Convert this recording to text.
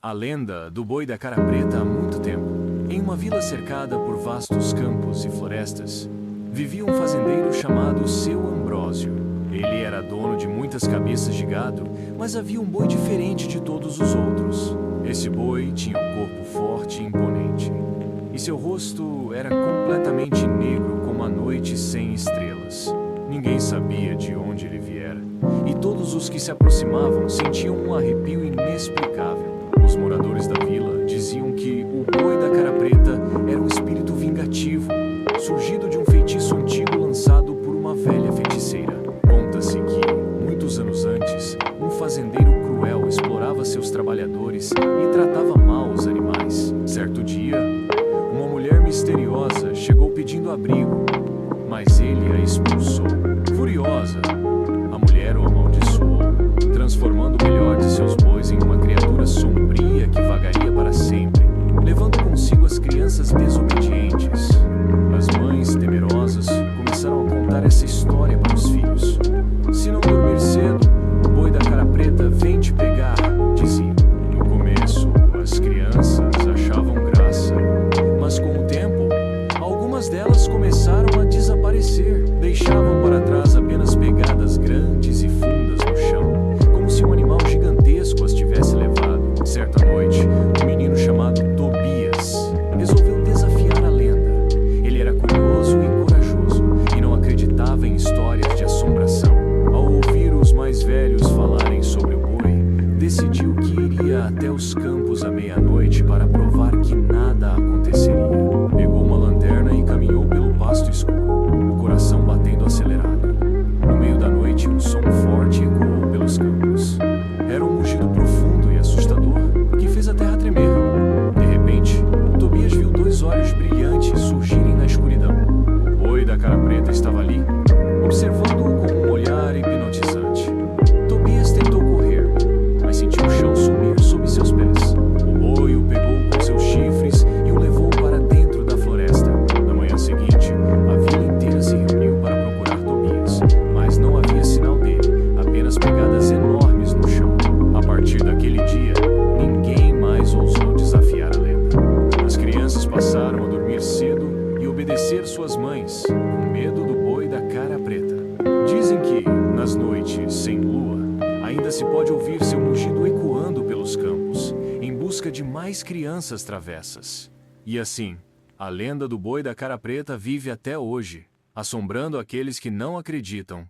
A lenda do boi da cara preta há muito tempo. Em uma vila cercada por vastos campos e florestas, vivia um fazendeiro chamado Seu Ambrósio. Ele era dono de muitas cabeças de gado, mas havia um boi diferente de todos os outros. Esse boi tinha um corpo forte e imponente, e seu rosto era completamente negro como a noite sem estrelas. Ninguém sabia de onde ele viera, e todos os que se aproximavam sentiam um arrepio inexplicável. Os moradores da vila diziam que o boi da cara preta era um espírito vingativo, surgido de um feitiço antigo lançado por uma velha feiticeira. Conta-se que, muitos anos antes, um fazendeiro cruel explorava seus trabalhadores e tratava mal os animais. Certo dia, uma mulher misteriosa chegou pedindo abrigo, mas ele a expulsou. Furiosa, a mulher o amaldiçoou, transformando o melhor de seus bois em uma criatura sombria que vagaria para sempre, levando consigo as crianças desobedientes. As mães, temerosas, começaram a contar essa história para os filhos. Se não dormir cedo, o boi da cara preta vem te pegar, diziam. No começo, as crianças achavam graça, mas com o tempo, algumas delas começaram a desaparecer. Deixavam para trás apenas pegadas grandes e fundas no chão, como se um animal gigantesco as tivesse levado. Certa noite, um menino chamado Tobias resolveu desafiar a lenda. Ele era curioso e corajoso e não acreditava em histórias de assombração. Ao ouvir os mais velhos falarem sobre o boi, decidiu que iria até os campos à meia-noite para provar que nada aconteceria. Pegou uma lanterna e caminhou pelo pasto escuro, o coração batendo acelerado. No meio da noite, um som forte ecoou pelos campos. Era um mugido profundo e assustador, que fez a terra tremer. De repente, Tobias viu dois olhos brilhantes surgirem na escuridão. O boi da cara preta estava ali, observando-o com um olhar hipnotizante. Tobias tentou correr, mas sentiu o chão sumir sob seus pés. O boi o pegou com seus chifres e o levou para dentro da floresta. Na manhã seguinte, a vila inteira se reuniu para procurar Tobias, mas não havia sinal dele, apenas pegadas enormes no chão. A partir daquele dia, ninguém mais ousou desafiar a lenda. As crianças passaram a dormir cedo e obedecer suas mães, com medo do boi da cara preta. Dizem que, nas noites sem lua, ainda se pode ouvir seu mugido ecoando pelos campos, em busca de mais crianças travessas. E assim, a lenda do boi da cara preta vive até hoje, assombrando aqueles que não acreditam